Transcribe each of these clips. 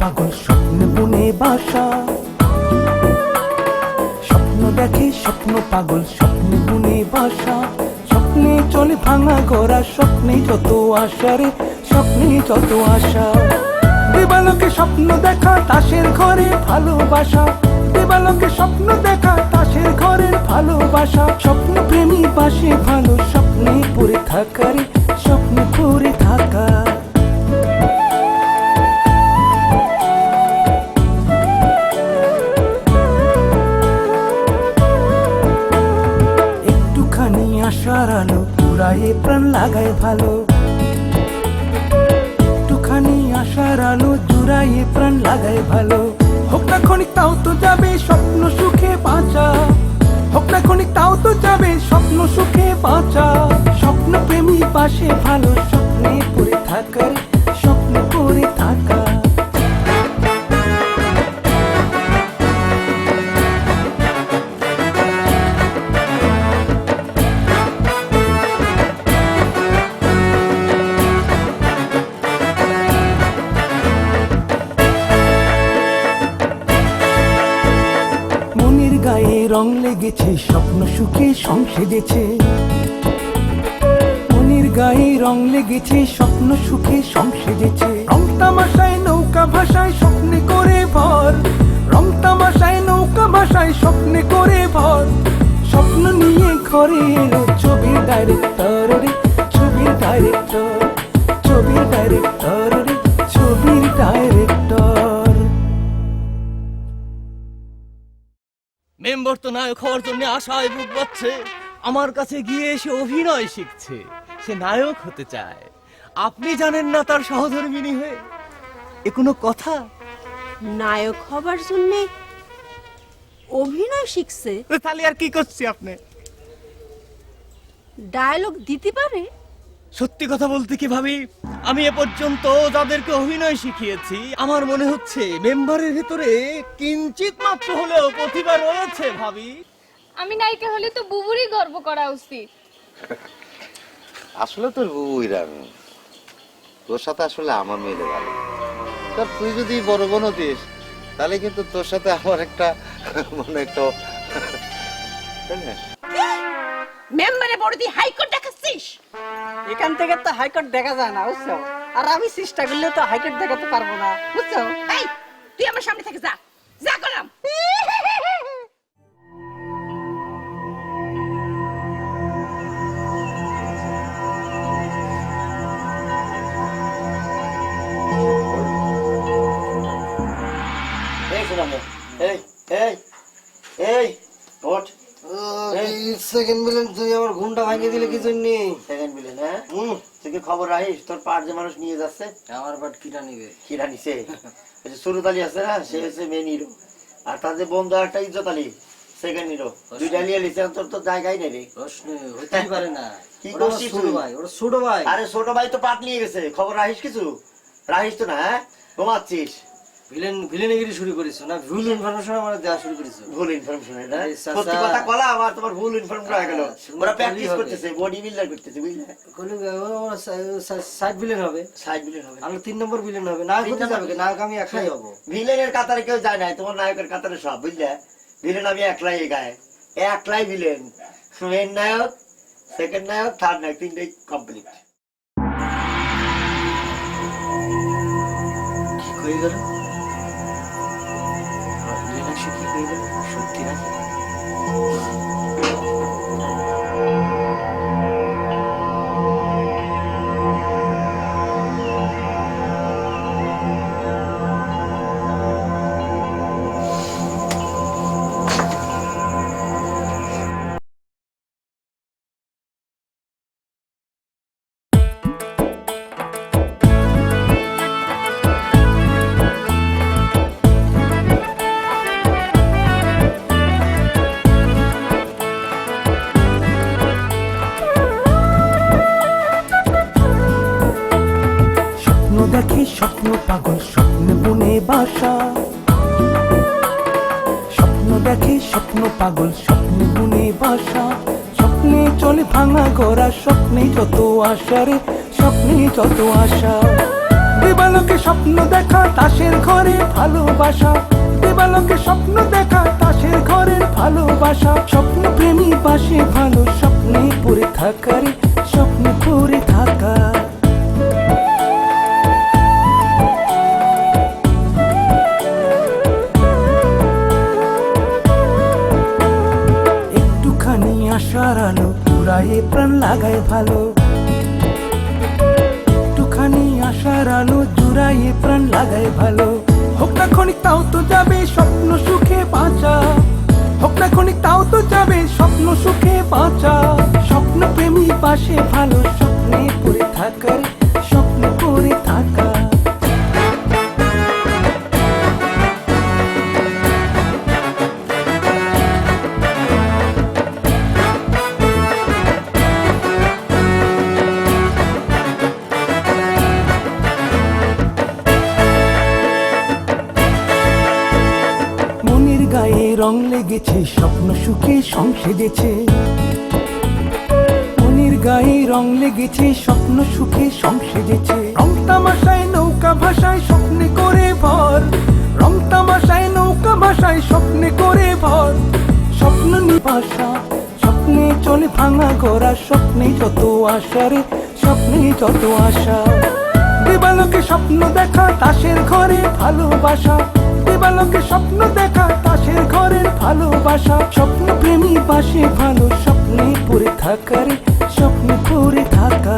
পাগল স্বপ্নে বনে বাসা, স্বপ্ন দেখে স্বপ্ন পাগল স্বপ্নে বনে বাসা, স্বপ্নে চলে ভাঙা গড়া, স্বপ্নে যত আশা রে, স্বপ্নে যত আশা। দেবালোকে স্বপ্ন দেখা তাসের ঘরে ভালোবাসা, দেবালোকে স্বপ্ন দেখা তাসের ঘরের ভালোবাসা, স্বপ্ন প্রেমী পাশে ভালো, স্বপ্নে পড়ে থাকা রে, স্বপ্নে পড়ে থাকা। একটুখানি আশার আলো পুরায়ে প্রাণ লাগায় ভালো, একটুখানি আশার আলো জুড়াইয়ে প্রাণ লাগায় ভালো। হোক না ক্ষণিক তাও তো যাবে স্বপ্ন সুখে বাঁচা, হোক না ক্ষণিক তাও তো যাবে স্বপ্ন সুখে বাঁচা, স্বপ্ন প্রেমী পাশে ভালো, স্বপ্নে পড়ে থাকা রে, স্বপ্নে পড়ে থাকা। গায়ে রং লেগেছে স্বপ্ন সুখে সংসেজেছে, মনের গায়ে রং লেগেছে স্বপ্ন সুখে সংসেজেছে। রং তামাশায় নৌকা ভাষায় স্বপ্নে করে ভর, রং তামাশায় নৌকা ভাষায় স্বপ্নে করে ভর, স্বপ্ন নিয়ে ঘরে এলো ছবির ডাইরেক্টর রে, ছবির ডাইরেক্টর, ছবির ডাইরেক্টর রে, ছবির ডাইরেক্টর। মেম্বার তো নায়ক হওয়ার জন্য আশায় বুক বাচ্ছে, আমার কাছে গিয়ে সে অভিনয় শিখছে, সে নায়ক হতে চায়। আপনি জানেন না তার সহধর্মিণী হয়ে? এ কোনো কথা? নায়ক হবার জন্য অভিনয় শিখছে? তাহলে আর কি করছি আপনি? ডায়লগ দিতে পারে? সত্যি কথা বলতে কি ভাবি, আমি এ পর্যন্ত যাদেরকে অভিনয় শিখিয়েছি আমার মনে হচ্ছে মেম্বারের ভিতরে কিঞ্চিত মাত্র হলেও প্রতিভা রয়েছে ভাবি। আমি নায়িকা হলে তো বুবুরই গর্ব করা উচিত। আসলে তোর বুবুইরা আমি, তোর সাথে আসলে আমার মেলে ভালো। তা তুই যদি বড় বোন হতিস তাহলে কিন্তু তোর সাথে আমার একটা মানে একটা মেম্বারে বড়দি হাইকোর্ট দেখাচ্ছিস? এখান থেকে তো হাইকোর্ট দেখা যায় না, বুঝছো? আর আমি চেষ্টা করলে তো হাইকোর্ট দেখাতে পারবো না, বুঝছো? এই তুই আমার সামনে থেকে যা, যা গেলাম। এই শোনামো, এই এই এই ওঠ। সেকেন্ড মিলেন তুই আমার ঘুমটা ভাঙিয়ে দিলে কি জন্য? সেকেন্ড বিলেন, হ্যাঁ তুই কি খবর রাখিস? তোর পাট যে মানুষ নিয়ে যাচ্ছে, আমার বাট কিরা নিবে? কিরা নিছে? ওই যে সুরত আলী আছে না, সে হচ্ছে মেন হিরো, আর তার যে বন্ধু একটা ইজ্জত আলী সেকেন্ড হিরো, দুইটা নিয়ে লিছে। তোর তো জায়গায় নেই রে। প্রশ্ন হতেই পারে না। কি করছিস ছোট তুই? ভাই, ওরা ছোট ভাই। আরে ছোট ভাই তো পাট নিয়ে গেছে, খবর রাখিস কিছু? রাখিস তো না, হ্যাঁ ঘুমাচ্ছিস? ভিলেনগিরি শুরু করেছো না? ভুল ইনফরমেশন আমার দেওয়া শুরু করেছো। ভুল ইনফরমেশন, না আরে চাচা। সত্যি কথা কলা আমার তোমার ভুল ইনফরমেশন হয়ে গেল। শুনলে ওরা ভালোই প্র্যাকটিস হবে। করতেছে, বডি বিল্ডার করতেছে, বুঝলে? সাইড ভিলেন হবে, সাইড বিলেন হবে। আমরা 3 নম্বর ভিলেন হবে। নায়ক হতে যাবে কি? নায়ক আমি একাই হবো। ভিলেনের কাতারে কেউ যায় নাই, তোমার নায়কের কাতারে সব, বুঝলে? ভিলেন আমি একলাই গায়ে, একলাই ভিলেন। মেন নায়ক, সেকেন্ড নায়ক, থার্ড নায়ক, তিনটেই কমপ্লিট। কি হয়ে গেল? ভিলেন কি হয়ে গেল? সত্যি নাকি? দেখে স্বপ্ন পাগল স্বপ্নে বনে বাসা, স্বপ্ন দেখে স্বপ্ন পাগল স্বপ্নে বনে বাসা, স্বপ্নে চলে ভাঙা গড়া, স্বপ্নে যত আশা রে, স্বপ্নে যত আশা। দিবালোকে স্বপ্ন দেখা তাসের ঘরে ভালোবাসা, দিবালোকে স্বপ্ন দেখা তাসের ঘরের ভালোবাসা, স্বপ্ন প্রেমী বাসে ভালো, স্বপ্নে পড়ে থাকা রে, স্বপ্নে পড়ে থাকা। একটুখানি আশার আলো পুরায়ে প্রাণ লাগায় ভালো, একটুখানি আশার আলো জুড়াইয়ে প্রাণ লাগায় ভালো। হোক না ক্ষণিক তাও তো যাবে স্বপ্ন সুখে বাঁচা, হোক না ক্ষণিক তাও তো যাবে স্বপ্ন সুখে বাঁচা, স্বপ্ন প্রেমী পাশে ভালো, স্বপ্নে পড়ে থাকা রে, স্বপ্নে পড়ে থাকা। মনের গায়ে রং লেগেছে, স্বপ্ন সুখে সং সেজেছে, মনের গায়ে রং লেগেছে, স্বপ্ন সুখে সং সেজেছে। রং তামাশায় নৌকা ভাষায় স্বপ্নে করে ভর, রং তামাশায় নৌকা ভাষায় স্বপ্নে করে ভর, স্বপ্ন নিবাসা স্বপ্নে চলে ভাঙা গড়া, স্বপ্নে যত আশা রে, স্বপ্নে যত আশা। দিবালোকে স্বপ্ন দেখা তাসের ঘরে ভালোবাসা, দিবালোকে স্বপ্ন দেখা তাসের ঘরের ভালোবাসা, স্বপ্ন প্রেমী বাসে ভালো, স্বপ্নে পড়ে থাকা রে, স্বপ্নে পড়ে থাকা।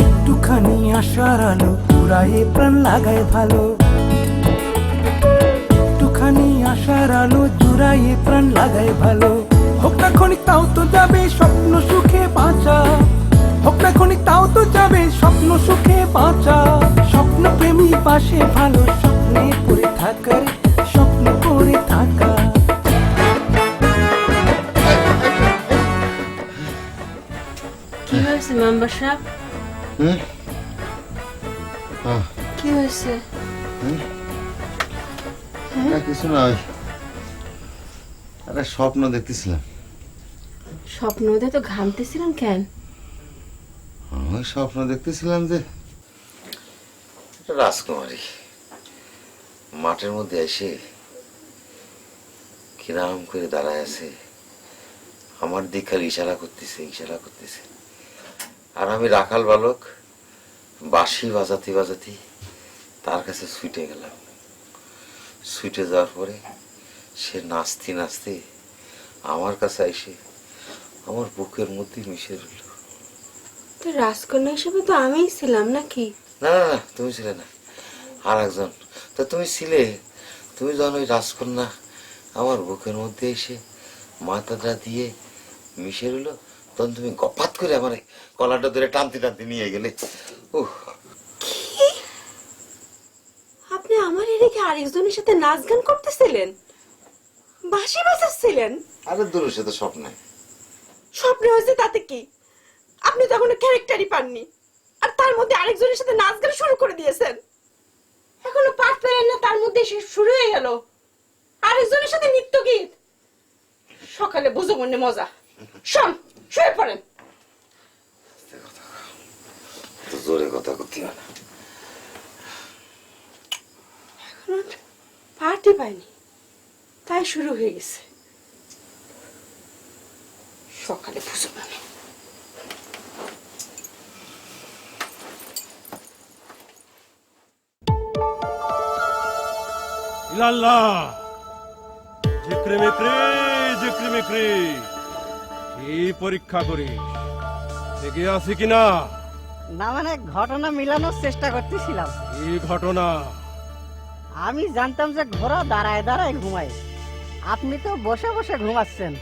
একটুখানি আশার আলো পুরায়ে প্রাণ লাগায় ভালো, একটুখানি আশার আলো জুড়াইয়ে প্রাণ লাগায় ভালো। হোক না ক্ষণিক তাও তো যাবে স্বপ্ন সুখে বাঁচা, হোক না ক্ষণিক তাও তো যাবে স্বপ্ন সুখে বাঁচা, স্বপ্ন প্রেমী পাশে ভালো, স্বপ্নে পড়ে থাকা রে, স্বপ্নে পড়ে থাকা। কি হয়েছে মেম্বার সাহেব? কি হয়েছে? কিছু না, ওই একটা স্বপ্ন দেখতেছিলাম। স্বপ্ন দেখে তো ঘামতেছিলেন কেন? ওই স্বপ্ন দেখতেছিলাম যে একটা রাজকুমারী মাঠের মধ্যে এসে কিরাম করে দাঁড়ায় আছে, আমার দিক খালি ইশারা করতেছে, ইশারা করতেছে। আর আমি রাখাল বালক বাঁশি বাজাতে বাজাতে তার কাছে ছুটে গেলাম। ছুটে যাওয়ার পরে সে নাচতে নাচতে আমার কাছে এসে আমার বুকের মধ্যে মিশে রইল। তো রাজকন্যা হিসেবে তো আমিই ছিলাম নাকি? না না না, তুমি ছিলে না, আর একজন। তা তুমি ছিলে, তুমি যখন ওই রাজকন্যা আমার বুকের মধ্যে এসে মাথাটা দিয়ে মিশে রইল, তখন তুমি গপাত করে আমার কলাটা ধরে টানতে টানতে নিয়ে গেলে। আপনি আমার এদিকে আরেকজনের সাথে নাচ গান করতেছিলেন, বাঁশি বাজাচ্ছিলেন? আরে দূর, সে তো স্বপ্নে। স্বপ্ন হয়েছে তাতে কি? আপনি তো এখনো ক্যারেক্টারই পাননি, আর তার মধ্যে আরেকজনের সাথে নাচ গান শুরু করে দিয়েছেন। এখনো পাঠ পেলেন না, তার মধ্যে সে শুরু হয়ে গেল আরেকজনের সাথে নৃত্য গীত। সকালে বুঝো মনে মজা। শোন, শুয়ে পড়েন। জোরে কথা করতে হয় না। এখনো পার্টি পাইনি, তাই শুরু হয়ে গেছে। সকালে বুঝো মানে। ইলাল্লাহ, জিক্রে মিক্রি, জিক্রে মিক্রি। কি পরীক্ষা করিস, এগিয়ে আছি কিনা? না মানে ঘটনা মিলানোর চেষ্টা করতেছিলাম। কি ঘটনা? আমি জানতাম যে ঘোড়া দাঁড়ায় দাঁড়ায় ঘুমায়, আপনি তো বসে বসে ঘুমাচ্ছেন।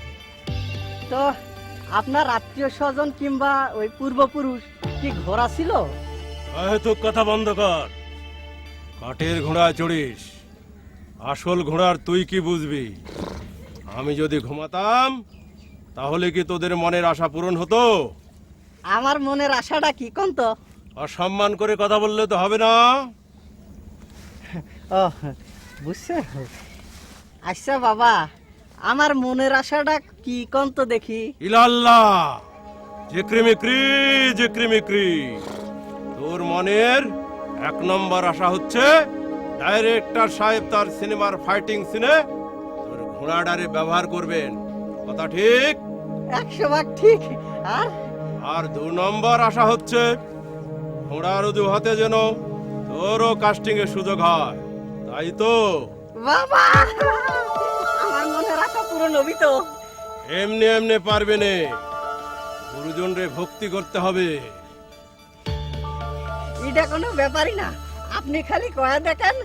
তো আপনার আত্মীয় স্বজন কিংবা ওই পূর্বপুরুষ কি ঘোড়া ছিল? তো কথা বন্ধ কর। কাঠের ঘোড়ায় চড়িস, আসল ঘোড়ার তুই কি বুঝবি? আমি যদি ঘুমাতাম তাহলে কি তোদের মনের আশা পূরণ হতো? আমার মনের আশাটা কি কোন তো? অসম্মান করে কথা বললে তো হবে না। ও বুঝছে। আচ্ছা বাবা, আমার মনের আশাটা কি কোন তো দেখি। ইলাল্লাহ জিক্রিমিক্রি জিক্রিমিক্রি, তোর মনের 1 নম্বর আশা হচ্ছে ডাইরেক্টর সাহেব তার সিনেমার ফাইটিং সিনে তোর ঘোড়াডারে ব্যবহার করবেন, কথা ঠিক? 100 ভাগ ঠিক। আর আর 2 নম্বর আশা হচ্ছে ঘোড়ার হাতে যেন তোরও কাস্টিং এর সুযোগ হয়, তাই তো? বাবা, আমার মনের আশা পূরণ হবি তো? এমনি এমনি পারবে নে, গুরুজন রে ভক্তি করতে হবে। এটা কোনো ব্যাপারই না, আপনি খালি কয়া দেখেন,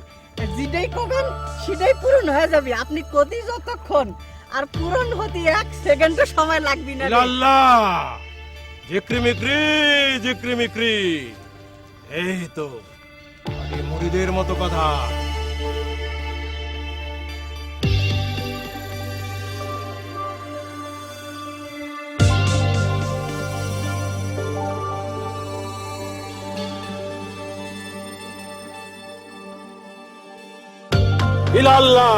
যেটাই কবেন সেটাই পূরণ হয়ে যাবে। আপনি কতি যতক্ষণ, আর পূরণ হতে 1 সেকেন্ডও সময় লাগবে না রে। ইলাল্লাহ জিক্রিমিক্রি জিক্রিমিক্রি, এই তো আগে মুরিদের মতো কথা। ইলাল্লাহ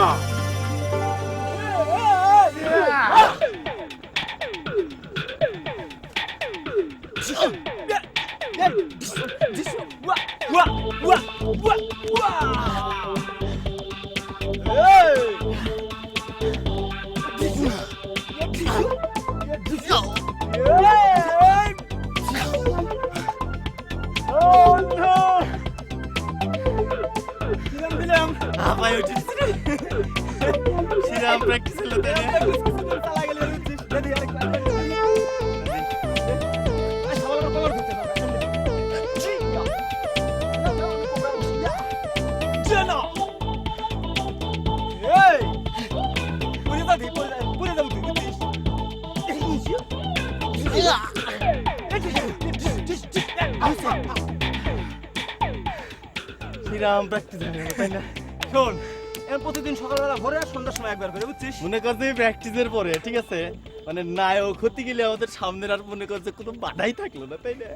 শ্রীরাম প্র্যাকটিস তাই না? শোন, প্রতিদিন সকালবেলা ভোরে আর সন্ধ্যার সময় একবার করে, বুঝছিস? মনে করছে প্র্যাকটিসের পরে, ঠিক আছে, মানে নায়ক হতে গেলে আমাদের সামনের আর মনে করছে কোনো বাধাই থাকলো না, তাই না?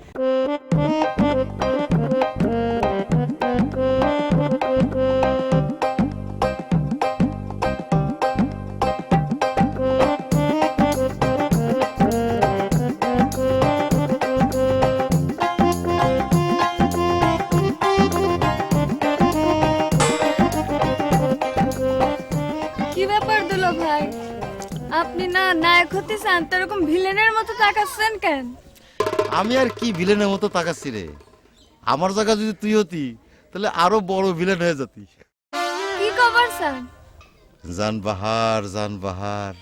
কি ব্যাপার দুলো ভাই, আপনি না নায়ক হতে চান তো এরকম ভিলেনের মতো তাকাচ্ছেন কেন? আমি আর কি ভিলেনের মতো তাকাচ্ছি রে? আমার জায়গা যদি তুই হতি তাহলে আরো বড় ভিলেন হয়ে যেতি। কি কবার চান? জান বাহার জান বাহার,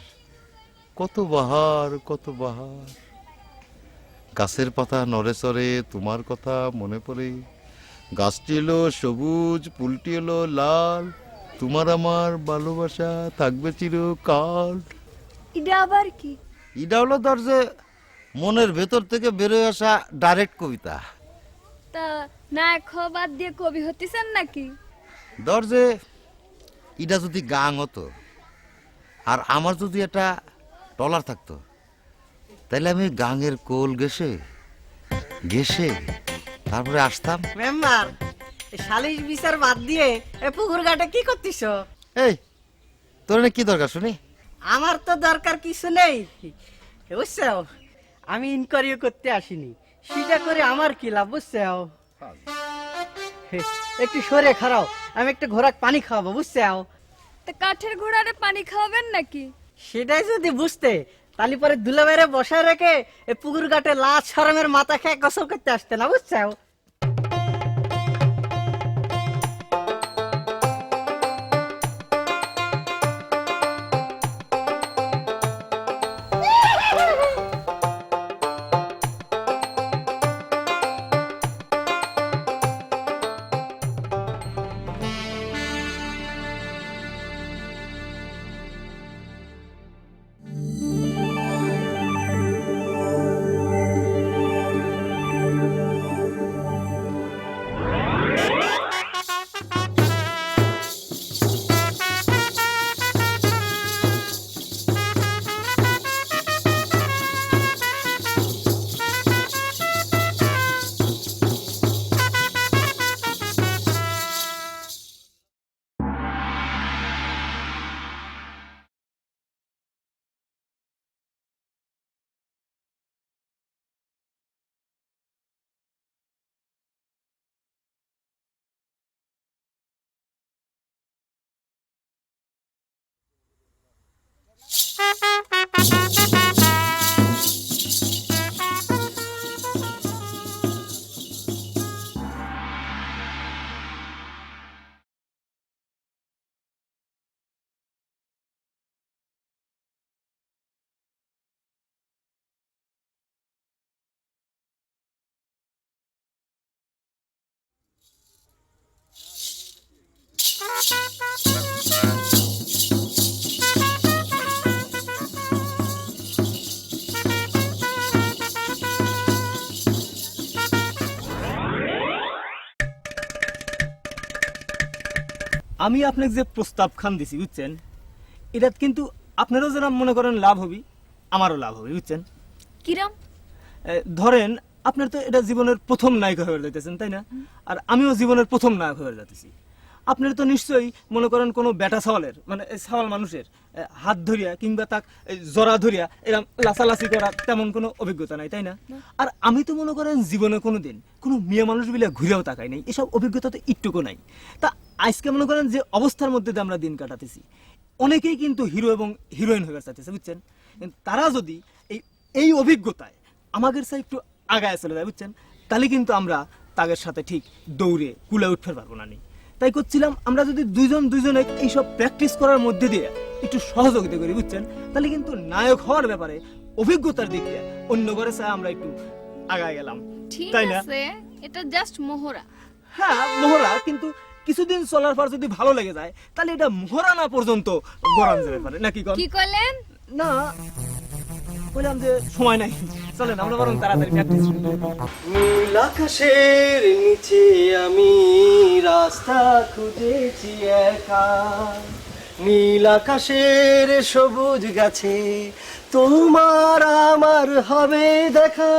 কত বাহার কত বাহার, গাছের পাতা নড়ে চড়ে তোমার কথা মনে পড়ে, গাছটি এলো সবুজ ফুলটি এলো লাল, তোমার আমার ভালোবাসা থাকবে চিরকাল। এটা আবার কি? এটা হলো ধর যে মনের ভেতর থেকে বেরোয় আসা ডাইরেক্ট কবিতা। তা নায়ক হওয়া বাদ দিয়ে কবি হতেছেন নাকি? ধর যে এটা যদি গাং হতো আর আমার যদি একটা টলার থাকতো, তাহলে আমি গাঙের কোল ঘেসে ঘেসে তারপরে আসতাম। মেম্বার, এই সালিশ বিচার বাদ দিয়ে এই পুকুর ঘাটে কি করতিস? এই তোর কি দরকার শুনি? আমার তো দরকার কিছু নেই, বুঝছো? আমি ইনকোয়ারিও করতে আসিনি, সেটা করে আমার কি লাভ, বুঝছো? একটু সরে খারাও, আমি একটা ঘোড়াক পানি খাওয়াবো, বুঝছো? তা কাঠের ঘোড়ারে পানি খাওয়াবেন নাকি? সেটাই যদি বুঝতে, তাহলে পরে দুলাভাইরে বসায় রেখে এই পুকুর ঘাটে লাশ শরমের মাথা খেয়ে গোসল করতে আসতে না, বুঝছো? আমি আপনাকে যে প্রস্তাব খান দিছি বুঝছেন, এটা কিন্তু আপনারও যেন মনে করেন লাভ হবি, আমারও লাভ হবে বুঝছেন। কিরম? ধরেন আপনার তো এটা জীবনের প্রথম নায়ক হয়ে যাইতেছেন তাই না, আর আমিও জীবনের প্রথম নায়ক হয়ে যাইতেছি। আপনার তো নিশ্চয়ই মনে করেন কোনো বেটা সওয়ালের মানে সওয়াল মানুষের হাত ধরিয়া কিংবা তাক জরা ধরিয়া এরকম লাসালাসি করা তেমন কোনো অভিজ্ঞতা নাই তাই না। আর আমি তো মনে করেন জীবনে কোনো দিন কোনো মেয়ে মানুষ বিলে ঘুরেও তাকাই নাই, এসব অভিজ্ঞতা তো একটুকু নাই। তা আজকে মনে করেন যে অবস্থার মধ্যে দিয়ে আমরা দিন কাটাতেছি, অনেকেই কিন্তু হিরো এবং হিরোইন হয়ে যাচ্ছে বুঝছেন। তারা যদি এই অভিজ্ঞতায় আমাদের সাথে একটু আগায় চলে যায় বুঝছেন, তাহলে কিন্তু আমরা তাদের সাথে ঠিক দৌড়ে কুলে উঠতে পারবো না। তাই করছিলাম আমরা যদি দুইজনে এইসব প্র্যাকটিস করার মধ্যে দিয়ে একটু সহযোগিতা করি বুঝছেন, তাহলে কিন্তু নায়ক হওয়ার ব্যাপারে অভিজ্ঞতার দিক দিয়ে অন্য ঘরে চাই আমরা একটু আগায় গেলাম ঠিক তাই না। আছে, এটা জাস্ট মোহরা। হ্যাঁ মোহরা, কিন্তু কিছুদিন চলার পর যদি ভালো লেগে যায় তাহলে এটা মোহরা না পর্যন্ত গড়ান যেতে পারে নাকি। কি কইলেন? না বললাম যে সময় নাই, চলেন আমরা বরং তাড়াতাড়ি প্র্যাকটিস শুরু করি। নীল আকাশের নিচে আমি রাস্তা খুঁজেছি একা, নীল আকাশের সবুজ গাছে তোমার আমার হবে দেখা,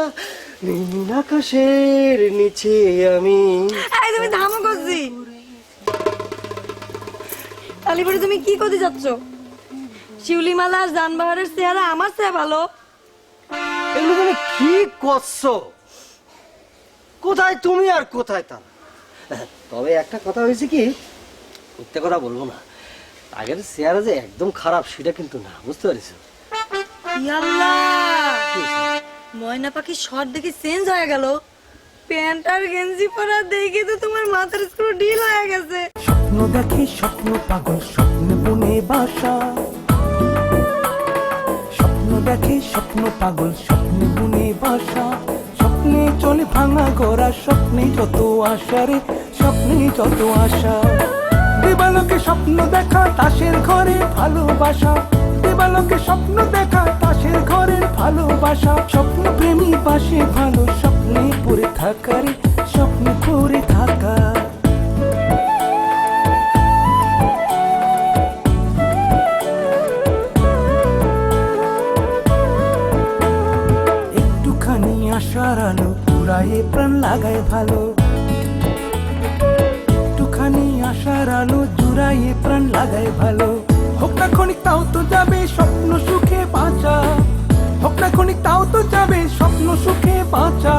নীল আকাশের নিচে আমি। এই তুমি থামো করছি, তালিবারে তুমি কি করতে যাচ্ছ? শিউলিমালা আর জানবাহারের চেহারা আমার চেয়ে ভালো। এগুলো তুমি কি করছো? কোথায় তুমি আর কোথায় তারা? তবে একটা কথা হয়েছে কি, মিথ্যে কথা বলবো না, আগের চেহারা যে একদম খারাপ সেটা কিন্তু না, বুঝতে পারিস? ময়না পাখি শর্ট দেখে চেঞ্জ হয়ে গেল, প্যান্ট আর গেঞ্জি পরা দেখে তো তোমার মাথার স্ক্রু ঢিল হয়ে গেছে। স্বপ্ন দেখে স্বপ্ন পাগল, স্বপ্ন বনে বাসা। স্বপ্ন দেখে স্বপ্ন পাগল, স্বপ্ন বনে বাসা। স্বপ্নে চলে ভাঙা গড়া, স্বপ্নে যত আশা রে, স্বপ্নে যত আশা। দিবালোকে স্বপ্ন দেখা, তাসের ঘরে ভালোবাসা। দিবালোকে স্বপ্ন দেখা, তাসের ঘরের ভালোবাসা। স্বপ্ন প্রেমী পাশে ভালো, স্বপ্নে পড়ে থাকা রে, স্বপ্নে পড়ে থাকা। একটুখানি আশার আলো পুরায়ে প্রাণ লাগায় ভালো। একটুখানি আশার আলো জুড়াইয়ে প্রাণ লাগায় ভালো। হোক না ক্ষণিক তাও তো যাবে স্বপ্ন সুখে বাঁচা। হোক না ক্ষণিক তাও তো যাবে স্বপ্ন সুখে বাঁচা।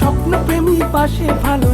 স্বপ্ন প্রেমী পাশে ভালো।